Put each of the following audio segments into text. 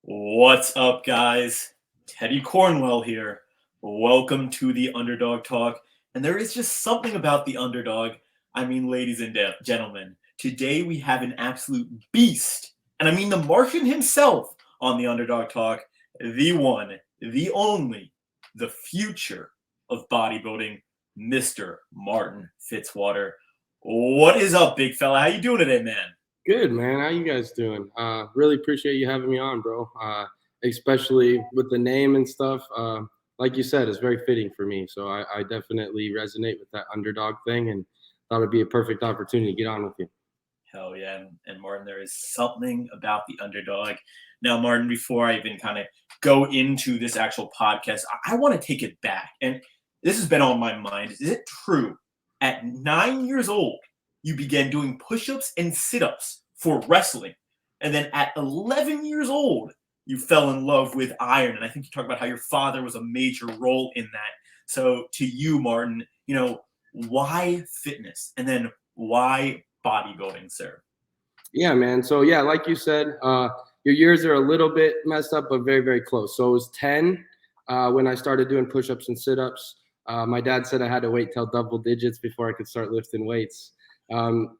What's up, guys? Teddy Cornwell here. Welcome to the Underdog Talk. And there is just something about the underdog. I mean, ladies and gentlemen, today we have an absolute beast. And I mean the Martian himself on the Underdog Talk. The one, the only, the future of bodybuilding, Mr. Martin Fitzwater. What is up, big fella? How you doing today, man? Good, man. How you guys doing? Really appreciate you having me on, bro. Especially with the name and stuff. Like you said, it's very fitting for me. So I definitely resonate with that underdog thing and thought it'd be a perfect opportunity to get on with you. Hell yeah. And Martin, there is something about the underdog. Now, Martin, before I even kind of go into this actual podcast, I want to take it back. And this has been on my mind. Is it true at 9 years old, you began doing push ups and sit ups for wrestling? And then at 11 years old, you fell in love with iron. And I think you talked about how your father was a major role in that. So, to you, Martin, why fitness? And then why bodybuilding, sir? Yeah, man. So yeah, like you said, your years are a little bit messed up, but very, very close. So it was 10 when I started doing push-ups and sit-ups. My dad said I had to wait till double digits before I could start lifting weights.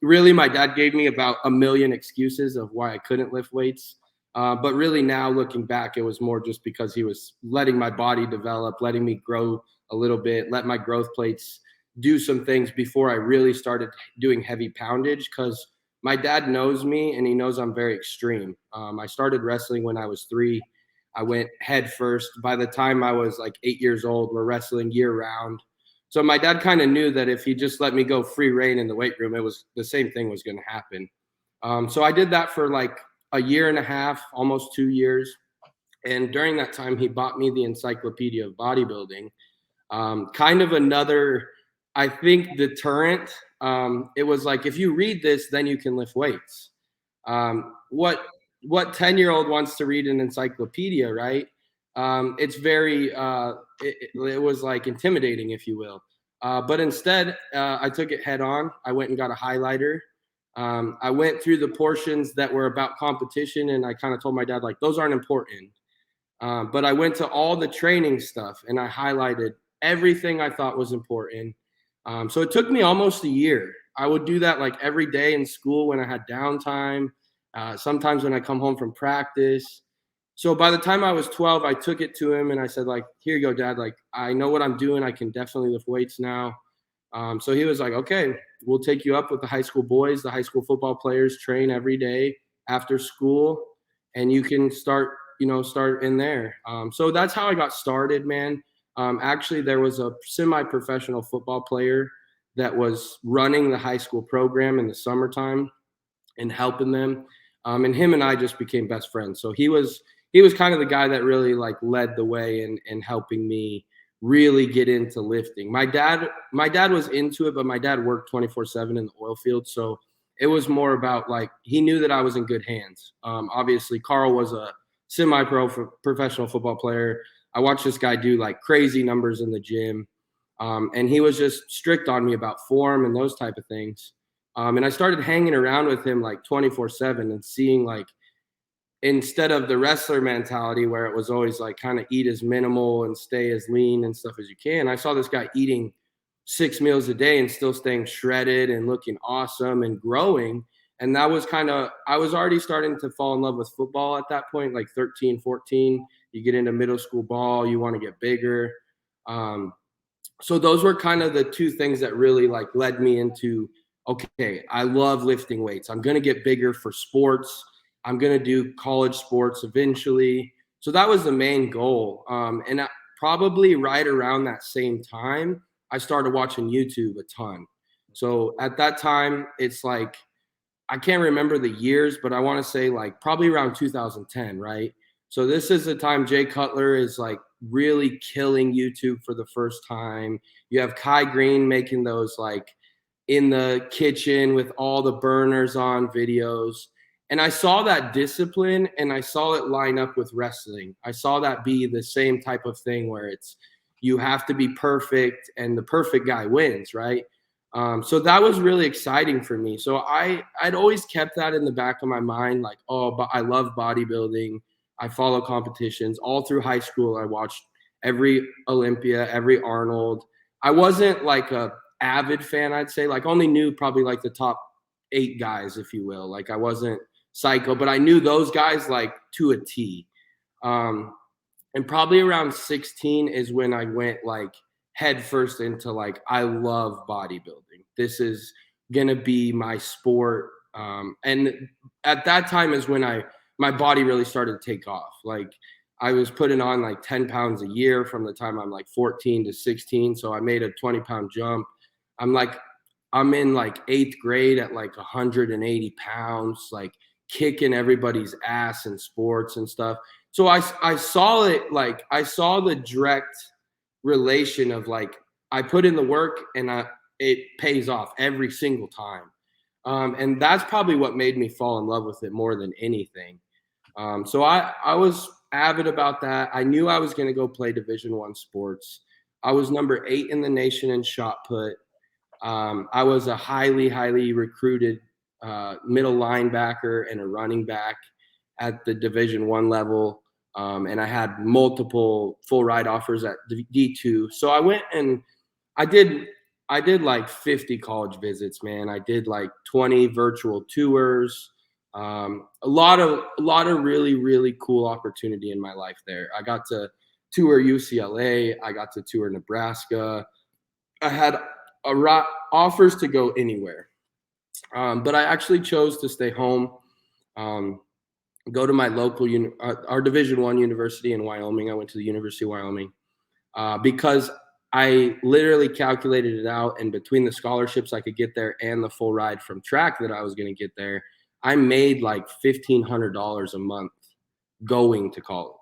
Really, my dad gave me about a million excuses of why I couldn't lift weights. But really now looking back, it was more just because he was letting my body develop, letting me grow a little bit, let my growth plates do some things before I really started doing heavy poundage, because my dad knows me and he knows I'm very extreme. I started wrestling when I was 3. I went head first. By the time I was like 8 years old, we're wrestling year round. So my dad kind of knew that if he just let me go free reign in the weight room, it was the same thing was going to happen. So I did that for like a year and a half, almost 2 years. And during that time, he bought me the Encyclopedia of Bodybuilding. Kind of another, I think, deterrent. It was like, if you read this, then you can lift weights. What 10-year-old wants to read an encyclopedia, right? It's very, it was like intimidating, if you will. But instead, I took it head on. I went and got a highlighter. I went through the portions that were about competition, and I kind of told my dad, like, those aren't important. But I went to all the training stuff and I highlighted everything I thought was important. So it took me almost a year. I would do that like every day in school when I had downtime, sometimes when I come home from practice. So by the time I was 12, I took it to him and I said, like, here you go, Dad. Like, I know what I'm doing. I can definitely lift weights now. So he was like, okay, we'll take you up with the high school boys. The high school football players train every day after school, and you can start in there. So that's how I got started, man. Actually, there was a semi-professional football player that was running the high school program in the summertime and helping them. And him and I just became best friends. So he was kind of the guy that really like led the way in helping me really get into lifting. My dad was into it, but my dad worked 24/7 in the oil field. So it was more about like, he knew that I was in good hands. Obviously Carl was a semi-pro professional football player. I watched this guy do like crazy numbers in the gym. And he was just strict on me about form and those type of things. And I started hanging around with him like 24/7 and seeing, like, instead of the wrestler mentality where it was always like kind of eat as minimal and stay as lean and stuff as you can, I saw this guy eating 6 meals a day and still staying shredded and looking awesome and growing. And that was kind of, I was already starting to fall in love with football at that point, like 13, 14. You get into middle school ball, you want to get bigger. So those were kind of the two things that really like led me into, okay, I love lifting weights. I'm going to get bigger for sports. I'm going to do college sports eventually. So that was the main goal. And probably right around that same time, I started watching YouTube a ton. So at that time, it's like, I can't remember the years, but I want to say like probably around 2010, right? So this is the time Jay Cutler is like really killing YouTube for the first time. You have Kai Green making those like in the kitchen with all the burners on videos. And I saw that discipline and I saw it line up with wrestling. I saw that be the same type of thing where it's, you have to be perfect and the perfect guy wins, right? So that was really exciting for me. So I'd always kept that in the back of my mind, like, oh, but I love bodybuilding. I follow competitions all through high school. I watched every Olympia, every Arnold. I wasn't like a avid fan, I'd say. Like only knew probably like the top 8 guys, if you will. Like I wasn't psycho, but I knew those guys like to a T. And probably around 16 is when I went like head first into like, I love bodybuilding. This is going to be my sport. And at that time is when my body really started to take off. Like I was putting on like 10 pounds a year from the time I'm like 14 to 16. So I made a 20-pound jump. I'm in like 8th grade at like 180 pounds, like kicking everybody's ass in sports and stuff. So I saw it, like I saw the direct relation of like I put in the work and it pays off every single time. And that's probably what made me fall in love with it more than anything. So I was avid about that. I knew I was going to go play Division I sports. I was number 8 in the nation in shot put. I was a highly recruited middle linebacker and a running back at the Division I level. And I had multiple full ride offers at D2. So I went and I did like 50 college visits, man. I did like 20 virtual tours. A lot of really cool opportunity in my life there. I got to tour UCLA. I got to tour Nebraska. I had offers to go anywhere. But I actually chose to stay home. Go to my local, our Division I university in Wyoming. I went to the University of Wyoming because I literally calculated it out. And between the scholarships I could get there and the full ride from track that I was going to get there, I made like $1,500 a month going to college.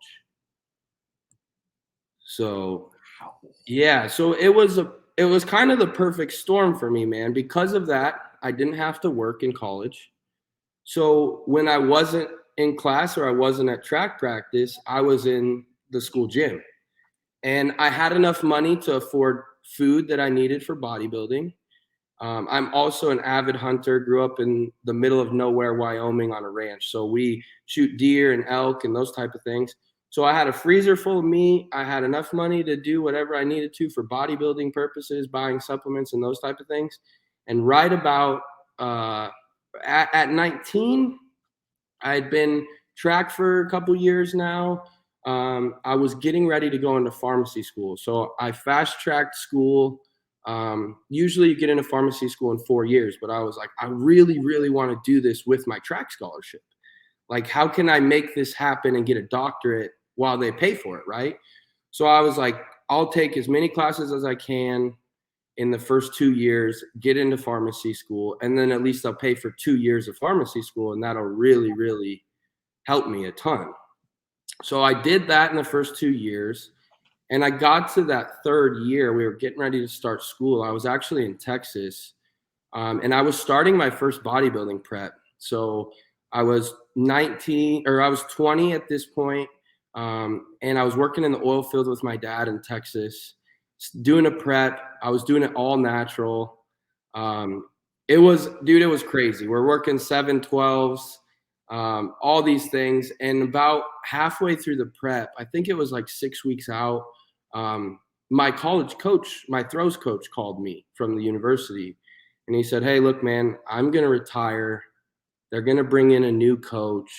So, yeah, so it was kind of the perfect storm for me, man. Because of that, I didn't have to work in college. So when I wasn't in class or I wasn't at track practice, I was in the school gym. And I had enough money to afford food that I needed for bodybuilding. I'm also an avid hunter, grew up in the middle of nowhere, Wyoming on a ranch. So we shoot deer and elk and those type of things. So I had a freezer full of meat. I had enough money to do whatever I needed to for bodybuilding purposes, buying supplements and those type of things. And right about at 19, I had been track for a couple years now. I was getting ready to go into pharmacy school. So I fast-tracked school. Usually you get into pharmacy school in 4 years, but I was like, I really want to do this with my track scholarship. Like, how can I make this happen and get a doctorate while they pay for it, right? So I was like, I'll take as many classes as I can in the first 2 years, get into pharmacy school, and then at least I'll pay for 2 years of pharmacy school, and that'll really help me a ton. So I did that in the first 2 years, and I got to that 3rd year. We were getting ready to start school. I was actually in Texas, and I was starting my first bodybuilding prep. So I was 20 at this point, and I was working in the oil field with my dad in Texas, doing a prep. I was doing it all natural. It was crazy. We're working 7-12s, all these things. And about halfway through the prep, I think it was like 6 weeks out, my college coach, my throws coach, called me from the university. And he said, "Hey, look, man, I'm going to retire. They're going to bring in a new coach.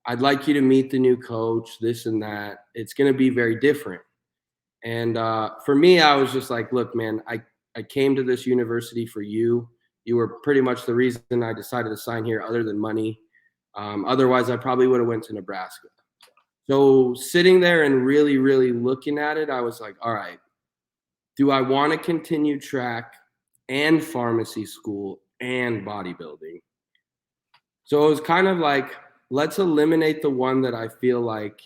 I'd like you to meet the new coach, this and that. It's going to be very different." And for me, I was just like, "Look, man, I came to this university for you. You were pretty much the reason I decided to sign here, other than money. Otherwise, I probably would have went to Nebraska." So sitting there and really looking at it, I was like, all right, do I want to continue track and pharmacy school and bodybuilding? So it was kind of like, let's eliminate the one that I feel like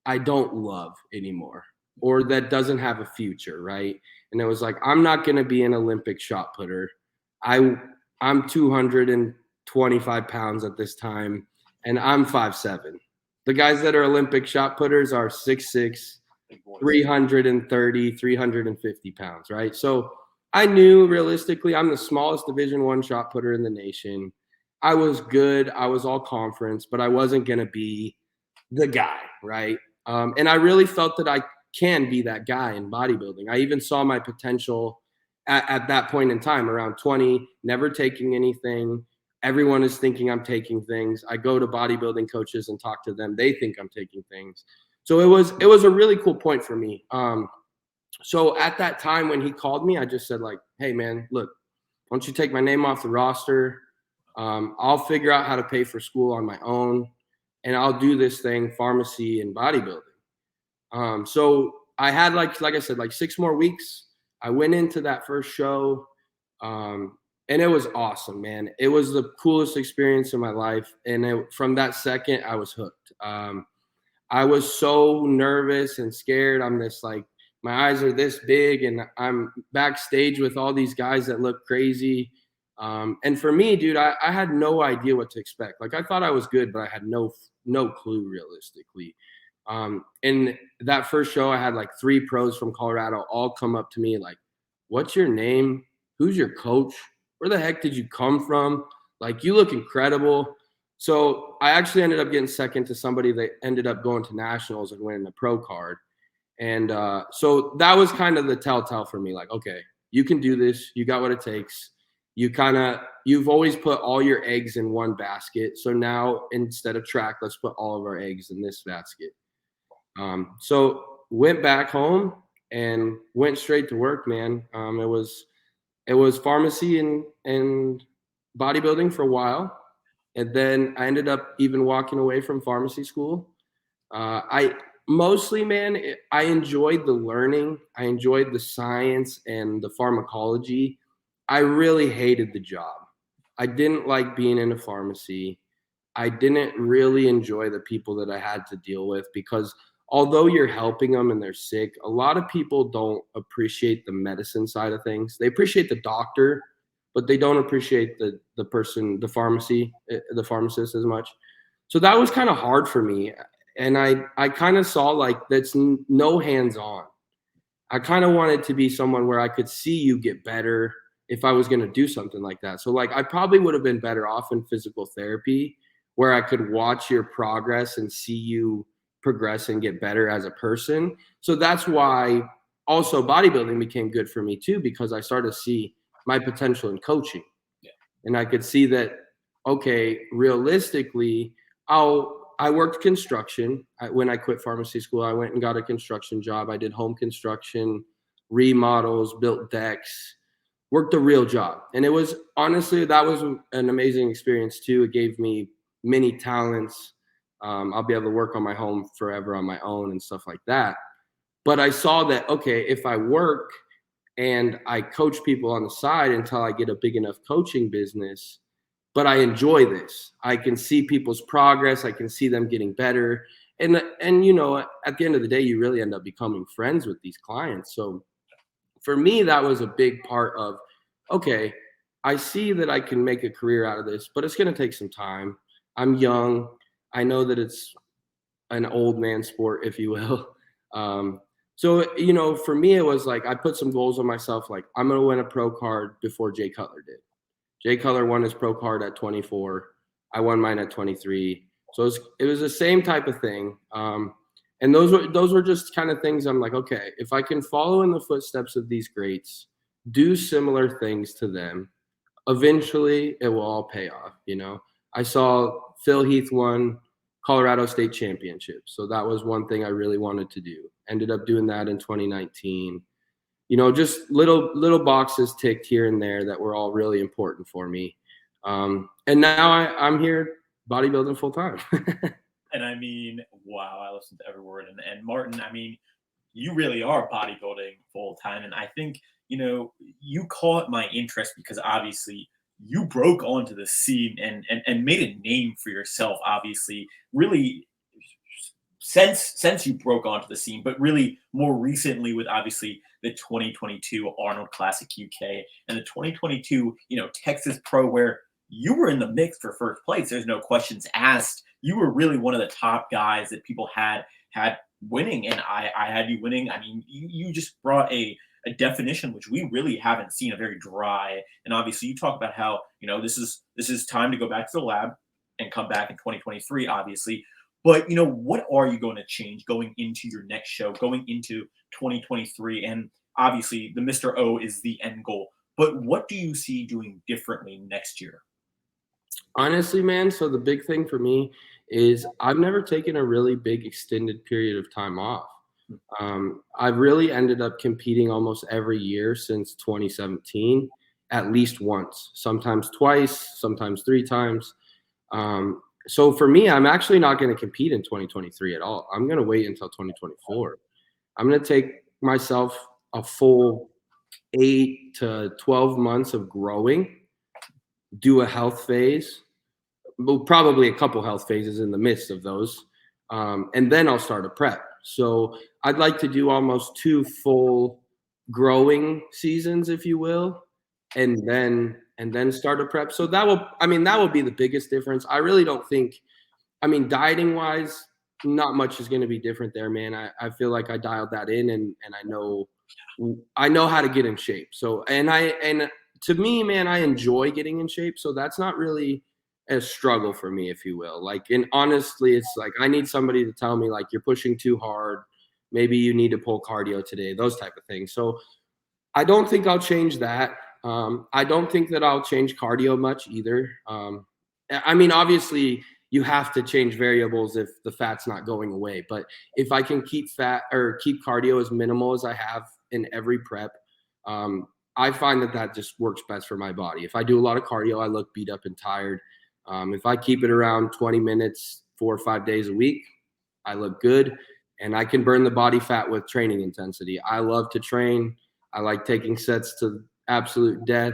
I don't love anymore, or that doesn't have a future, right? And it was like, I'm not going to be an Olympic shot putter. I'm 225 pounds at this time, and I'm 5'7". The guys that are Olympic shot putters are 6'6", 330, 350 pounds, right? So I knew realistically I'm the smallest Division I shot putter in the nation. I was good. I was all conference, but I wasn't going to be the guy, right? And I really felt that I can be that guy in bodybuilding. I even saw my potential at that point in time, around 20, never taking anything. Everyone is thinking I'm taking things. I go to bodybuilding coaches and talk to them. They think I'm taking things. So it was a really cool point for me. So at that time when he called me, I just said like, hey man, look, why don't you take my name off the roster? I'll figure out how to pay for school on my own, and I'll do this thing, pharmacy and bodybuilding. So I had like I said, like 6 more weeks. I went into that first show, and it was awesome, man. It was the coolest experience in my life, and from that second, I was hooked. I was so nervous and scared. I'm this like, my eyes are this big, and I'm backstage with all these guys that look crazy. And for me, dude, I had no idea what to expect. Like I thought I was good, but I had no clue realistically. And that first show, I had like 3 pros from Colorado all come up to me like, what's your name? Who's your coach? Where the heck did you come from? Like, you look incredible. So I actually ended up getting second to somebody that ended up going to nationals and winning the pro card. And so that was kind of the telltale for me. Like, okay, you can do this. You got what it takes. You've always put all your eggs in one basket. So now instead of track, let's put all of our eggs in this basket. So went back home and went straight to work, man. It was pharmacy and bodybuilding for a while. And then I ended up even walking away from pharmacy school. I mostly, man, I enjoyed the learning. I enjoyed the science and the pharmacology. I really hated the job. I didn't like being in a pharmacy. I didn't really enjoy the people that I had to deal with, because although you're helping them and they're sick, a lot of people don't appreciate the medicine side of things. They appreciate the doctor, but they don't appreciate the person, the pharmacist as much. So that was kind of hard for me. And I kind of saw like that's no hands-on. I kind of wanted to be someone where I could see you get better if I was going to do something like that. So like I probably would have been better off in physical therapy, where I could watch your progress and see you progress and get better as a person. So that's why also bodybuilding became good for me too, because I started to see my potential in coaching. Yeah. And I could see that, okay, realistically, I worked construction. When I quit pharmacy school, I went and got a construction job. I did home construction, remodels, built decks, worked a real job. And it was honestly, that was an amazing experience too. It gave me many talents. I'll be able to work on my home forever on my own and stuff like that. But I saw that, okay, if I work and I coach people on the side until I get a big enough coaching business, but I enjoy this. I can see people's progress. I can see them getting better. And you know, at the end of the day, you really end up becoming friends with these clients. So for me, that was a big part of, okay, I see that I can make a career out of this, but it's going to take some time. I'm young. I know that it's an old man sport, if you will. So, you know, for me, it was like I put some goals on myself, like I'm going to win a pro card before Jay Cutler did. Jay Cutler won his pro card at 24. I won mine at 23. So it was the same type of thing. And those were just kind of things I'm like, okay, if I can follow in the footsteps of these greats, do similar things to them, eventually it will all pay off. You know, I saw Phil Heath won Colorado State Championship. So that was one thing I really wanted to do. Ended up doing that in 2019. You know, just little boxes ticked here and there that were all really important for me. And now I'm here bodybuilding full time. And I mean, wow, I listened to every word. And Martin, I mean, you really are bodybuilding full time. And I think, you know, you caught my interest because obviously you broke onto the scene and made a name for yourself, obviously, really since you broke onto the scene, but really more recently with obviously the 2022 Arnold Classic UK and the 2022, you know, Texas Pro, where you were in the mix for first place. There's no questions asked. You were really one of the top guys that people had winning, and I had you winning. I mean, you just brought a definition which we really haven't seen, a very dry. And obviously, you talk about how, you know, this is time to go back to the lab and come back in 2023, obviously. But, what are you going to change going into your next show, going into 2023? And obviously, the Mr. O is the end goal. But what do you see doing differently next year? Honestly, man, so the big thing for me is I've never taken a really big extended period of time off. I've really ended up competing almost every year since 2017, at least once, sometimes twice, sometimes three times. So for me, I'm actually not going to compete in 2023 at all. I'm going to wait until 2024. I'm going to take myself a full 8 to 12 months of growing, do a health phase, well, probably a couple health phases in the midst of those. And then I'll start a prep. So I'd like to do almost 2 full growing seasons, if you will, and then start a prep. So that will be the biggest difference. I really don't think, dieting wise, not much is going to be different there, man. I feel like I dialed that in, and I know how to get in shape. So and to me, man, I enjoy getting in shape. So that's not really a struggle for me, if you will. Like, and honestly, it's like I need somebody to tell me, like, you're pushing too hard. Maybe you need to pull cardio today, those type of things. So I don't think I'll change that. I don't think that I'll change cardio much either. Obviously, you have to change variables if the fat's not going away. But if I can keep fat or keep cardio as minimal as I have in every prep, I find that just works best for my body. If I do a lot of cardio, I look beat up and tired. If I keep it around 20 minutes, 4 or 5 days a week, I look good, and I can burn the body fat with training intensity. I love to train. I like taking sets to absolute death.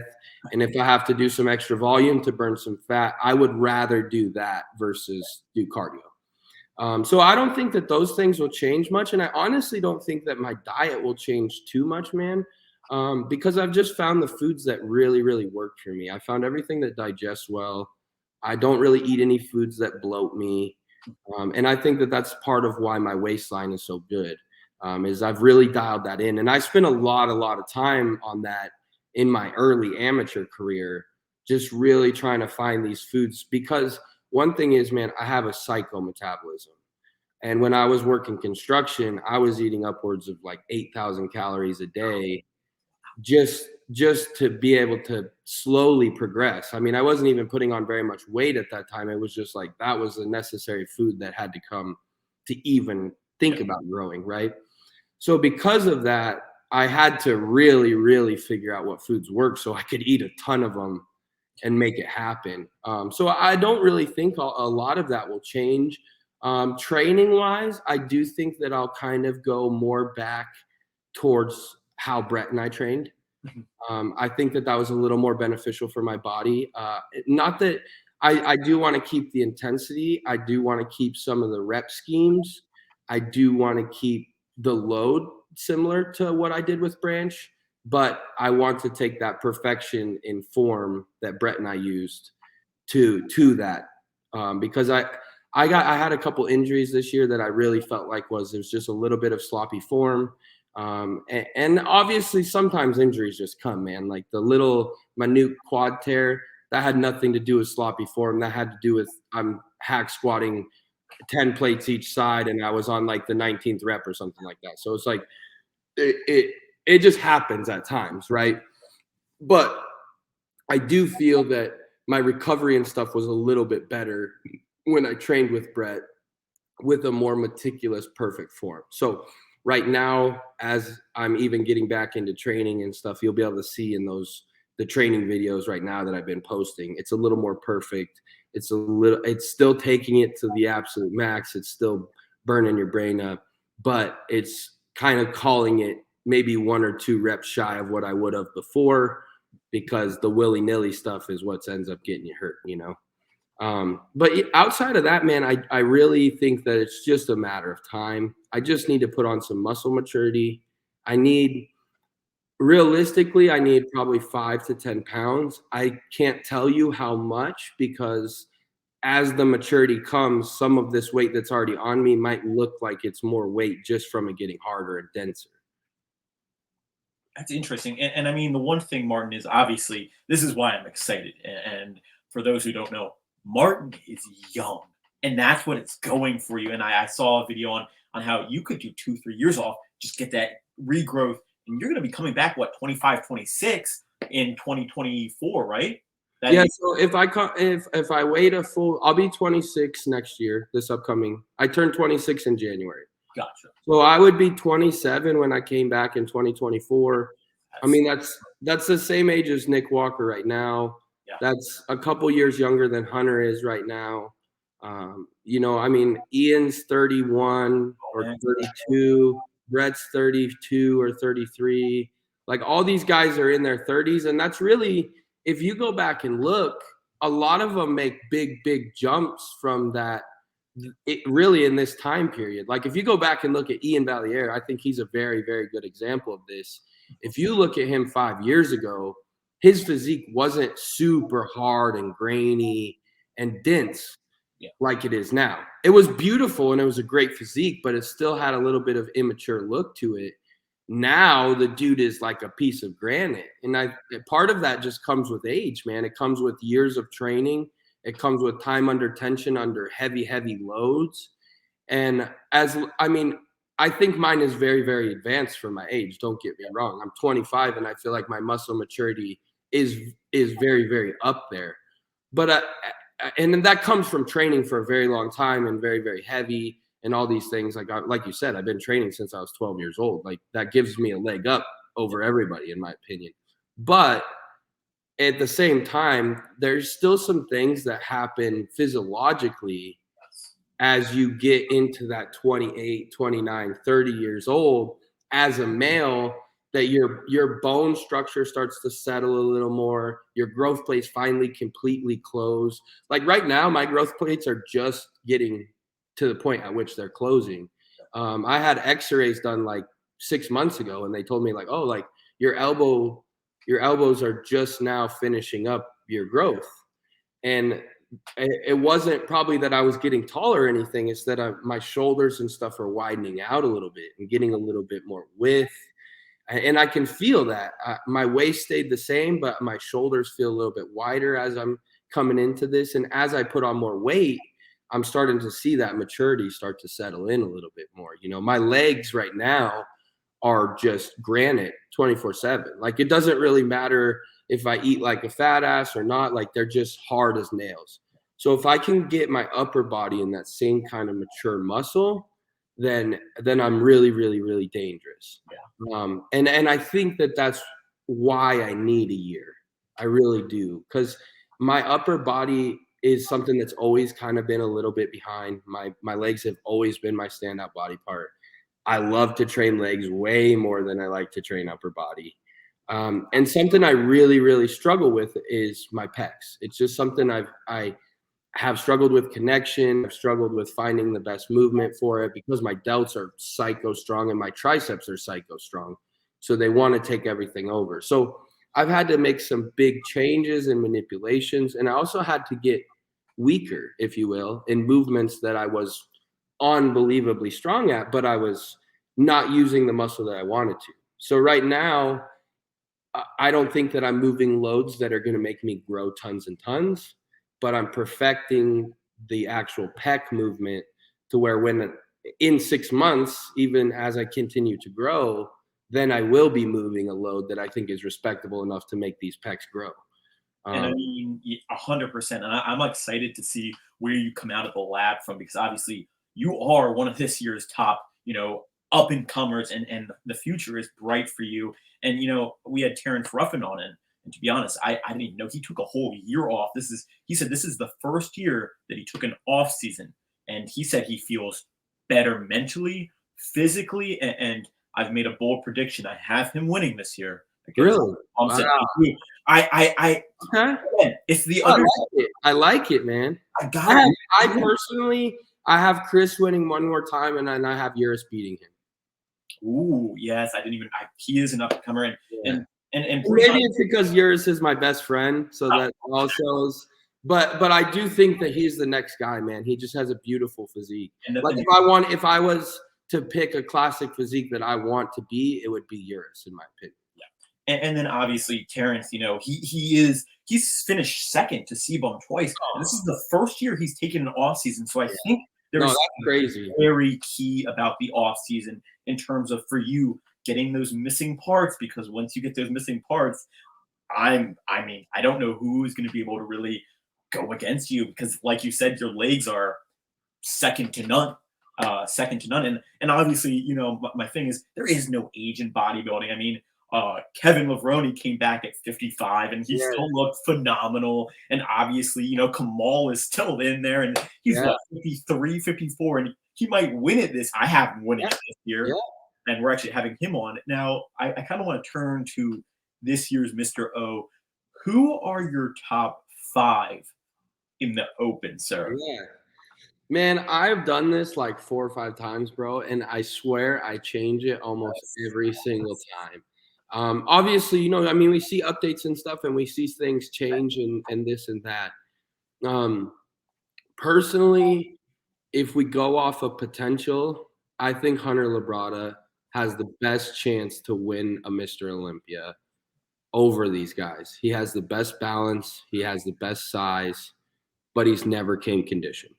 And if I have to do some extra volume to burn some fat, I would rather do that versus do cardio. So I don't think that those things will change much. And I honestly don't think that my diet will change too much, man, because I've just found the foods that really, really work for me. I found everything that digests well. I don't really eat any foods that bloat me. And I think that that's part of why my waistline is so good, is I've really dialed that in. And I spent a lot of time on that in my early amateur career, just really trying to find these foods. Because one thing is, man, I have a psycho metabolism. And when I was working construction, I was eating upwards of like 8,000 calories a day just to be able to slowly progress. I wasn't even putting on very much weight at that time. It was just like that was a necessary food that had to come to even think about growing, right? So because of that, I had to really, really figure out what foods work so I could eat a ton of them and make it happen. So I don't really think a lot of that will change. Training wise, I do think that I'll kind of go more back towards how Brett and I trained. I think that was a little more beneficial for my body. Not that I do want to keep the intensity. I do want to keep some of the rep schemes. I do want to keep the load similar to what I did with Branch, but I want to take that perfection in form that Brett and I used to that, because I had a couple injuries this year that I really felt like it was just a little bit of sloppy form. And obviously sometimes injuries just come, man, like the little minute quad tear that had nothing to do with sloppy form. That had to do with I'm hack squatting 10 plates each side, and I was on like the 19th rep or something like that. So it's like it just happens at times, right? But I do feel that my recovery and stuff was a little bit better when I trained with Brett with a more meticulous, perfect form. So right now, as I'm even getting back into training and stuff, you'll be able to see in the training videos right now that I've been posting, it's a little more perfect. It's still taking it to the absolute max. It's still burning your brain up, but it's kind of calling it maybe 1 or 2 reps shy of what I would have before, because the willy-nilly stuff is what ends up getting you hurt, But outside of that, man, I really think that it's just a matter of time. I just need to put on some muscle maturity. Realistically, I need probably 5 to 10 pounds. I can't tell you how much, because as the maturity comes, some of this weight that's already on me might look like it's more weight just from it getting harder and denser. That's interesting. And I mean, the one thing, Martin, is obviously this is why I'm excited. And for those who don't know, Martin is young. and that's what it's going for you. And I saw a video on how you could do 2-3 years off, just get that regrowth, and you're going to be coming back, what, 25, 26 in 2024, right? Yeah, so if I wait a full, I'll be 26 next year, this upcoming. I turned 26 in January. Gotcha. So I would be 27 when I came back in 2024. I mean, that's the same age as Nick Walker right now. Yeah. That's a couple years younger than Hunter is right now. You know, I mean, Ian's 31 or 32, Brett's 32 or 33. Like all these guys are in their 30s, and that's really, if you go back and look, a lot of them make big jumps from that. It really in this time period. Like if you go back and look at Ian Valliere, I think he's a very good example of this. If you look at him 5 years ago, his physique wasn't super hard and grainy and dense like it is now. It was beautiful and it was a great physique, but it still had a little bit of immature look to it. Now the dude is like a piece of granite. And part of that just comes with age, man. It comes with years of training. It comes with time under tension, under heavy loads. And I think mine is very advanced for my age. Don't get me wrong. I'm 25 and I feel like my muscle maturity is very up there. But and then that comes from training for a very long time and very heavy and all these things. Like you said, I've been training since I was 12 years old. Like that gives me a leg up over everybody, in my opinion. But at the same time, there's still some things that happen physiologically as you get into that 28, 29, 30 years old as a male, that your bone structure starts to settle a little more. Your growth plates finally completely close. Like right now, my growth plates are just getting to the point at which they're closing. I had x-rays done like 6 months ago, and they told me like, oh, like your elbows are just now finishing up your growth. And it wasn't probably that I was getting taller or anything. It's that my shoulders and stuff are widening out a little bit and getting a little bit more width. And I can feel that. My waist stayed the same, but my shoulders feel a little bit wider as I'm coming into this. And as I put on more weight, I'm starting to see that maturity start to settle in a little bit more. You know, my legs right now are just granite 24/7. Like it doesn't really matter if I eat like a fat ass or not, like they're just hard as nails. So if I can get my upper body in that same kind of mature muscle, then I'm really dangerous. Yeah. And I think that's why I need a year. I really do, because my upper body is something that's always kind of been a little bit behind. My legs have always been my standout body part. I love to train legs way more than I like to train upper body. And something I really struggle with is my pecs. It's just something I have struggled with connection. I've struggled with finding the best movement for it because my delts are psycho strong and my triceps are psycho strong. So they want to take everything over. So I've had to make some big changes and manipulations. And I also had to get weaker, if you will, in movements that I was unbelievably strong at, but I was not using the muscle that I wanted to. So right now, I don't think that I'm moving loads that are going to make me grow tons and tons, but I'm perfecting the actual pec movement to where when in 6 months, even as I continue to grow, then I will be moving a load that I think is respectable enough to make these pecs grow. And I mean, 100%. And I'm excited to see where you come out of the lab from, because obviously you are one of this year's top, up and comers, and the future is bright for you. And, we had Terrence Ruffin on it. And to be honest, I didn't even know he took a whole year off. He said this is the first year that he took an off season. And he said he feels better mentally, physically, and I've made a bold prediction. I have him winning this year. Really? Wow. It's the other. I like it, man. I personally, I have Chris winning one more time, and then I have Uris beating him. Ooh, yes. He is an up and comer, and maybe it's because Uris is my best friend, so that also is. But I do think that he's the next guy, man. He just has a beautiful physique. Like if I was to pick a classic physique that I want to be, it would be Uris, in my opinion. Yeah. And then obviously Terrence, he's finished second to C-Bone twice. And this is the first year he's taken an off season. So I think No, there's that's crazy. very key about the off season in terms of for you getting those missing parts, because once you get those missing parts, I mean, I don't know who's going to be able to really go against you, because like you said, your legs are second to none. Second to none. And obviously, my thing is there is no age in bodybuilding. I mean, Kevin Levrone came back at 55 and he still looked phenomenal. And obviously, Kamal is still in there and he's what, 53, 54, and he might win it this. I have him winning it this year. And we're actually having him on. Now, I kind of want to turn to this year's Mr.O. Who are your top 5 in the open, sir? Yeah. Man, I've done this like 4 or 5 times, bro, and I swear I change it almost every single time. Obviously, I mean, we see updates and stuff, and we see things change and this and that. Personally, if we go off of potential, I think Hunter Labrada has the best chance to win a Mr. Olympia over these guys. He has the best balance, he has the best size, but he's never came conditioned.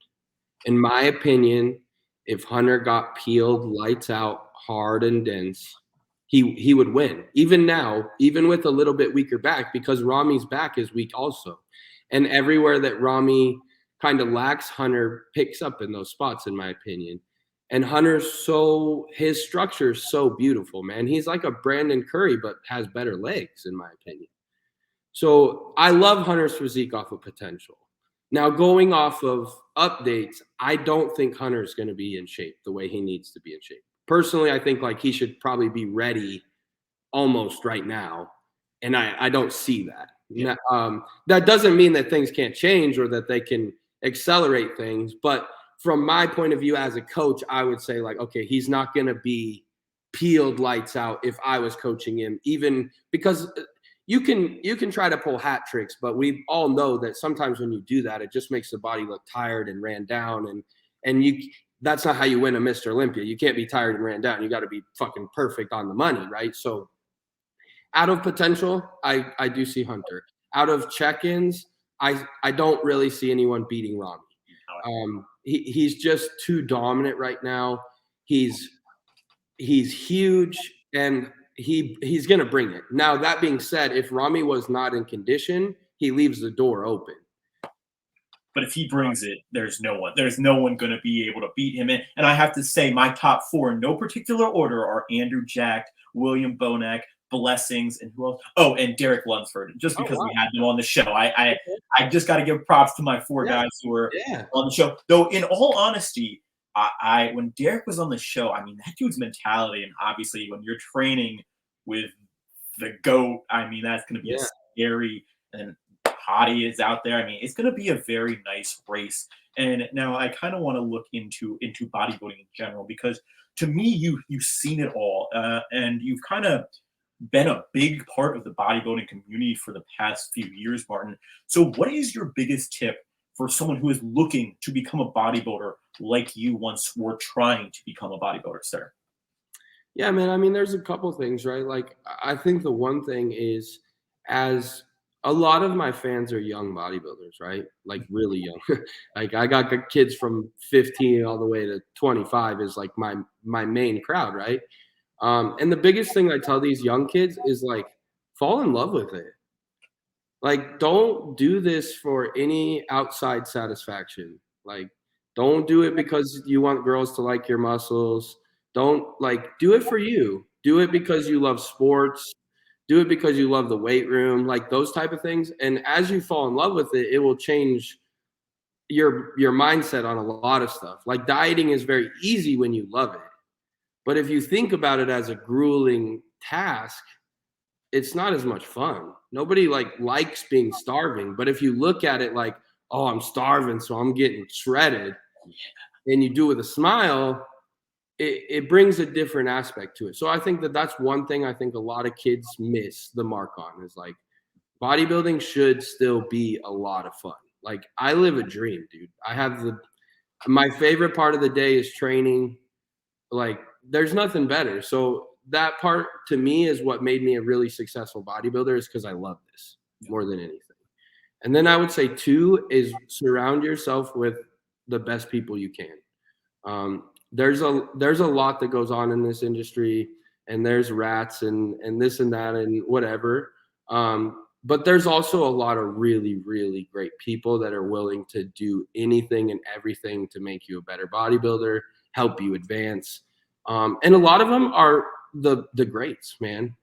In my opinion, if Hunter got peeled lights out, hard and dense, he would win. Even now, even with a little bit weaker back, because Rami's back is weak also. And everywhere that Rami kind of lacks, Hunter picks up in those spots, in my opinion. And his structure is so beautiful, man. He's like a Brandon Curry, but has better legs, in my opinion. So I love Hunter's physique off of potential. Now, going off of updates, I don't think Hunter's going to be in shape the way he needs to be in shape. Personally, I think like he should probably be ready almost right now, and I don't see that. Yeah. That doesn't mean that things can't change or that they can accelerate things, but from my point of view as a coach, I would say like, okay, he's not going to be peeled lights out if I was coaching him, even because you can try to pull hat tricks, but we all know that sometimes when you do that, it just makes the body look tired and ran down, and that's not how you win a Mr. Olympia. You can't be tired and ran down. You got to be fucking perfect on the money, right? So out of potential, I do see Hunter. Out of check-ins, I don't really see anyone beating Rami. He's just too dominant right now. He's huge, and he's going to bring it. Now, that being said, if Rami was not in condition, he leaves the door open. But if he brings it, there's no one going to be able to beat him. And I have to say, my top 4 in no particular order are Andrew Jack, William Bonac, Blessings, and who else? Oh, and Derek Lunsford, just because we had them on the show. I just got to give props to my 4 guys who were on the show. Though, in all honesty, when Derek was on the show, I mean, that dude's mentality, and obviously when you're training with the GOAT, I mean, that's going to be a scary, and Hottie is out there. I mean, it's going to be a very nice race. And now I kind of want to look into bodybuilding in general, because to me, you've seen it all, and you've kind of been a big part of the bodybuilding community for the past few years, Martin. So what is your biggest tip for someone who is looking to become a bodybuilder like you once were trying to become a bodybuilder, sir? Yeah, man. I mean, there's a couple things, right? Like, I think the one thing is, as a lot of my fans are young bodybuilders, right? Like really young. Like I got kids from 15 all the way to 25 is like my main crowd, right? And the biggest thing I tell these young kids is like, fall in love with it. Like, don't do this for any outside satisfaction. Like, don't do it because you want girls to like your muscles. Don't do it for you. Do it because you love sports. Do it because you love the weight room, like those type of things. And as you fall in love with it, it will change your mindset on a lot of stuff. Like dieting is very easy when you love it. But if you think about it as a grueling task, it's not as much fun. Nobody likes being starving. But if you look at it like, oh, I'm starving, so I'm getting shredded, and you do it with a smile, it brings a different aspect to it. So I think that's one thing I think a lot of kids miss the mark on, is like bodybuilding should still be a lot of fun. Like I live a dream, dude. I have my favorite part of the day is training. Like there's nothing better. So that part to me is what made me a really successful bodybuilder, is because I love this more than anything. And then I would say 2 is surround yourself with the best people you can. There's a lot that goes on in this industry, and there's rats and this and that and whatever. But there's also a lot of really, really great people that are willing to do anything and everything to make you a better bodybuilder, help you advance. And a lot of them are the greats, man.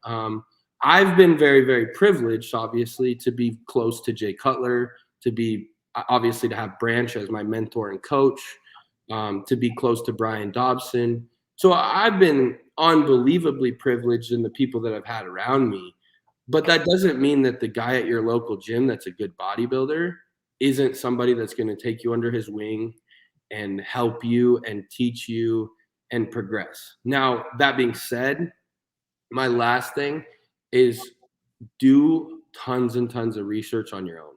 I've been very, very privileged, obviously, to be close to Jay Cutler, to have Branch as my mentor and coach, to be close to Brian Dobson. So I've been unbelievably privileged in the people that I've had around me. But that doesn't mean that the guy at your local gym that's a good bodybuilder isn't somebody that's going to take you under his wing and help you and teach you and progress. Now, that being said, my last thing is do tons and tons of research on your own.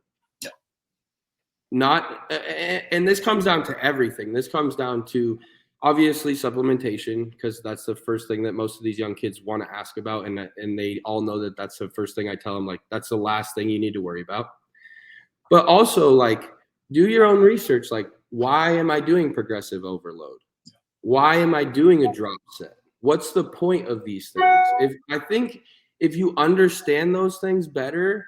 And this comes down to everything. This comes down to obviously supplementation, because that's the first thing that most of these young kids want to ask about. And they all know that that's the first thing I tell them, like, that's the last thing you need to worry about. But also, like, do your own research. Like, why am I doing progressive overload? Why am I doing a drop set? What's the point of these things? If you understand those things better,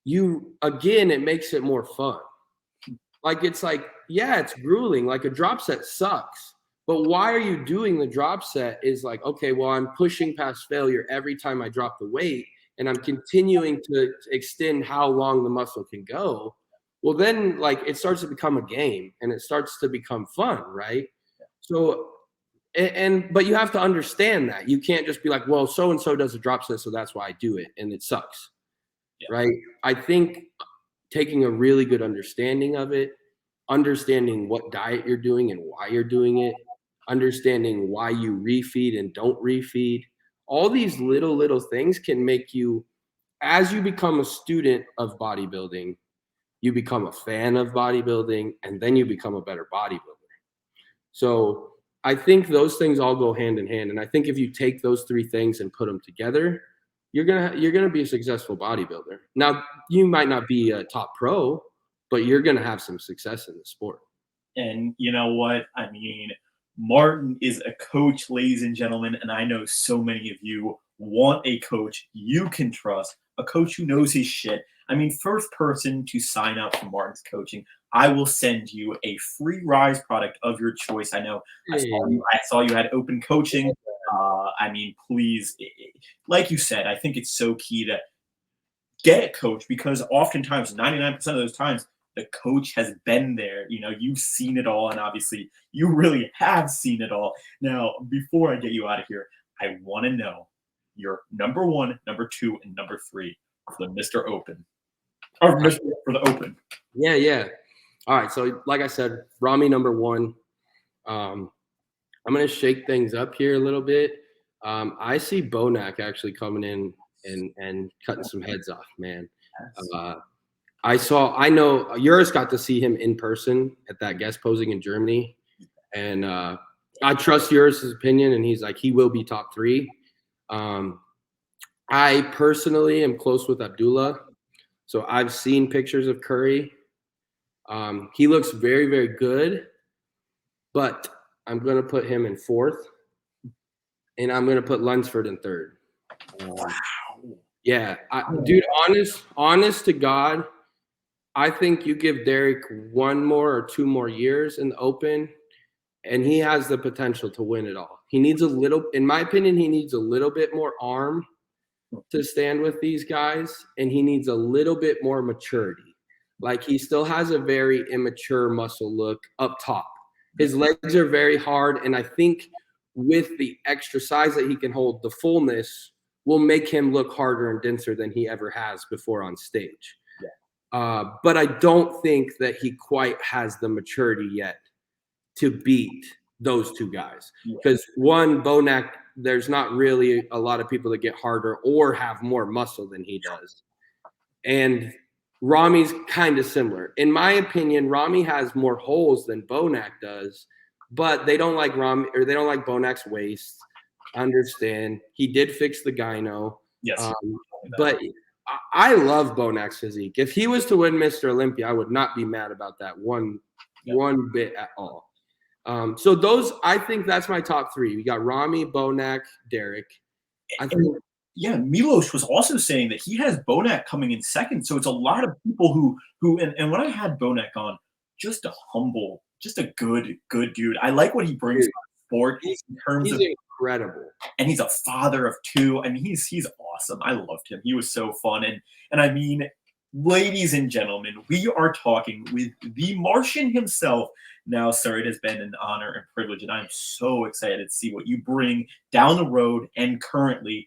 it makes it more fun. Like, it's like, yeah, it's grueling. Like, a drop set sucks. But why are you doing the drop set is like, okay, well, I'm pushing past failure every time I drop the weight, and I'm continuing to extend how long the muscle can go. Well, then, like, it starts to become a game, and it starts to become fun, right? So, but you have to understand that. You can't just be like, well, so-and-so does a drop set, so that's why I do it, and it sucks, right? I think taking a really good understanding of it, understanding what diet you're doing and why you're doing it, understanding why you refeed and don't refeed, all these little things can make you, as you become a student of bodybuilding, you become a fan of bodybuilding, and then you become a better bodybuilder. So I think those things all go hand in hand. And I think if you take those 3 things and put them together, you're gonna be a successful bodybuilder. Now, you might not be a top pro, but you're gonna have some success in the sport. And you know what? I mean, Martin is a coach, ladies and gentlemen, and I know so many of you want a coach you can trust, a coach who knows his shit. I mean, first person to sign up for Martin's coaching, I will send you a free Ryse product of your choice. I know I saw you had open coaching. I mean, please, like you said, I think it's so key to get a coach, because oftentimes, 99% of those times, the coach has been there. You know, you've seen it all, and obviously you really have seen it all. Now, before I get you out of here, I want to know your number 1, number 2, and number 3 for the Mr. Open. Or for the Open. Yeah. All right. So like I said, Rami number 1. I'm going to shake things up here a little bit. I see Bonac actually coming in and cutting some heads off, man. I know Juris got to see him in person at that guest posing in Germany. And I trust Juris's opinion, and he's like, he will be top 3. I personally am close with Abdullah. So I've seen pictures of Curry. He looks very, very good, but I'm going to put him in 4th, and I'm going to put Lunsford in 3rd. Wow. Yeah, dude, honest to God, I think you give Derek 1 more or 2 more years in the Open, and he has the potential to win it all. He needs in my opinion, he needs a little bit more arm to stand with these guys, and he needs a little bit more maturity. Like, he still has a very immature muscle look up top. His legs are very hard, and I think with the extra size that he can hold, the fullness will make him look harder and denser than he ever has before on stage. But I don't think that he quite has the maturity yet to beat those 2 guys. Because one, Bonac, there's not really a lot of people that get harder or have more muscle than he does. And Rami's kind of similar. In my opinion, Rami has more holes than Bonac does, but they don't like Rami, or they don't like Bonac's waist. understand. He did fix the gyno. Yes. But I love Bonak's physique. If he was to win Mr. Olympia, I would not be mad about that one bit at all. So those, I think that's my top three. We got Rami, Bonak, Derek. I think. Yeah, Milos was also saying that he has Bonak coming in second. So it's a lot of people who and when I had Bonak on, just a humble, just a good dude. I like what he brings to the sport in terms of incredible. And he's a father of two. I mean, he's awesome. I loved him. He was so fun. And I mean, ladies and gentlemen, we are talking with the Martian himself. Now, sir, it has been an honor and privilege, and I'm so excited to see what you bring down the road and currently.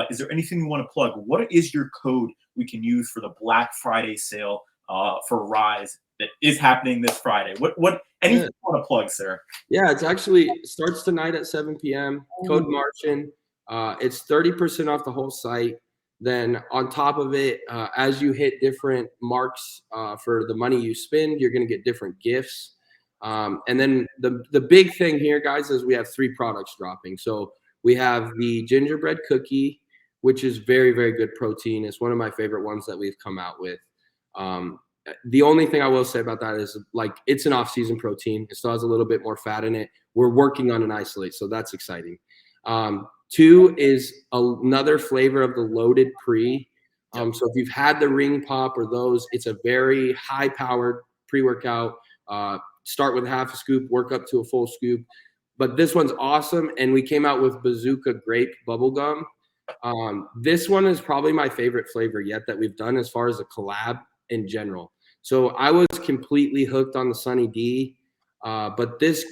Is there anything you want to plug? What is your code we can use for the Black Friday sale for Ryse that is happening this Friday? What anything you want to plug, sir? Yeah, it's actually starts tonight at 7 p.m. Code Martian. It's 30% off the whole site. Then on top of it, as you hit different marks for the money you spend, you're going to get different gifts. And then the big thing here, guys, is we have 3 products dropping. So we have the gingerbread cookie, which is very, very good protein. It's one of my favorite ones that we've come out with. The only thing I will say about that is, like, it's an off-season protein. It still has a little bit more fat in it. We're working on an isolate, so that's exciting. 2 is another flavor of the loaded pre. So if you've had the ring pop or those, it's a very high-powered pre-workout. Start with half a scoop, work up to a full scoop. But this one's awesome, and we came out with Bazooka Grape Bubblegum. This one is probably my favorite flavor yet that we've done as far as a collab in general. So I was completely hooked on the Sunny D, but this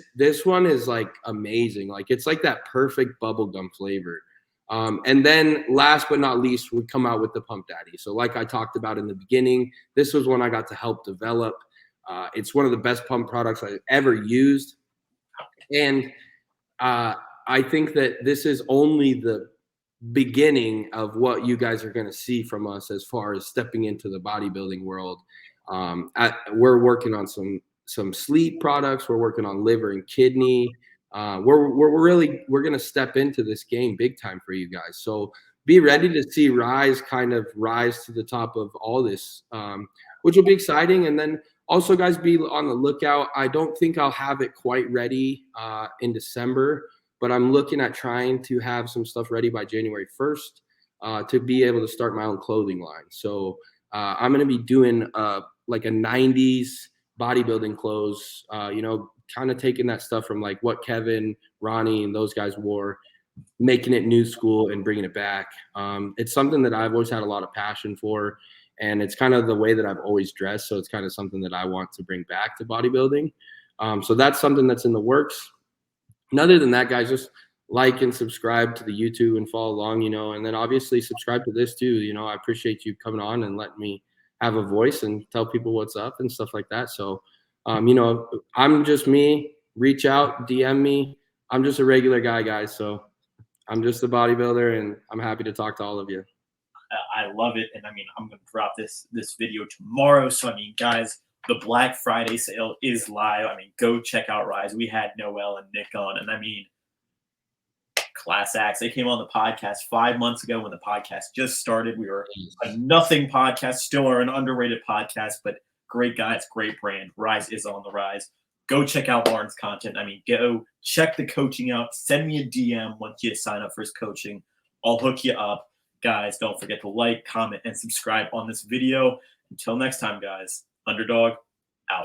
one is like amazing. Like, it's like that perfect bubblegum flavor. And then last but not least, we come out with the Pump Daddy. So like I talked about in the beginning, this was one I got to help develop. It's one of the best pump products I've ever used. And I think that this is only the beginning of what you guys are going to see from us as far as stepping into the bodybuilding world. We're working on some sleep products. We're working on liver and kidney. We're going to step into this game big time for you guys. So be ready to see Ryse kind of rise to the top of all this, which will be exciting. And then also, guys, be on the lookout. I don't think I'll have it quite ready in December, but I'm looking at trying to have some stuff ready by January 1st to be able to start my own clothing line. So I'm going to be doing like a 90s bodybuilding clothes, kind of taking that stuff from like what Kevin, Ronnie, and those guys wore, making it new school and bringing it back. It's something that I've always had a lot of passion for. And it's kind of the way that I've always dressed. So it's kind of something that I want to bring back to bodybuilding. So that's something that's in the works. And other than that, guys, just like and subscribe to the YouTube and follow along, and then obviously subscribe to this too. I appreciate you coming on and letting me have a voice and tell people what's up and stuff like that. So, I'm just me. Reach out, DM me. I'm just a regular guy, guys. So I'm just a bodybuilder, and I'm happy to talk to all of you. I love it. And I mean, I'm going to drop this video tomorrow. So, I mean, guys, the Black Friday sale is live. I mean, go check out Ryse. We had Noel and Nick on. And I mean, class acts. They came on the podcast 5 months ago when the podcast just started. We were a nothing podcast, still are an underrated podcast, but great guys, great brand. Ryse is on the rise. Go check out Lauren's content. I mean, go check the coaching out. Send me a DM once you sign up for his coaching. I'll hook you up. Guys, don't forget to like, comment, and subscribe on this video. Until next time, guys, Underdog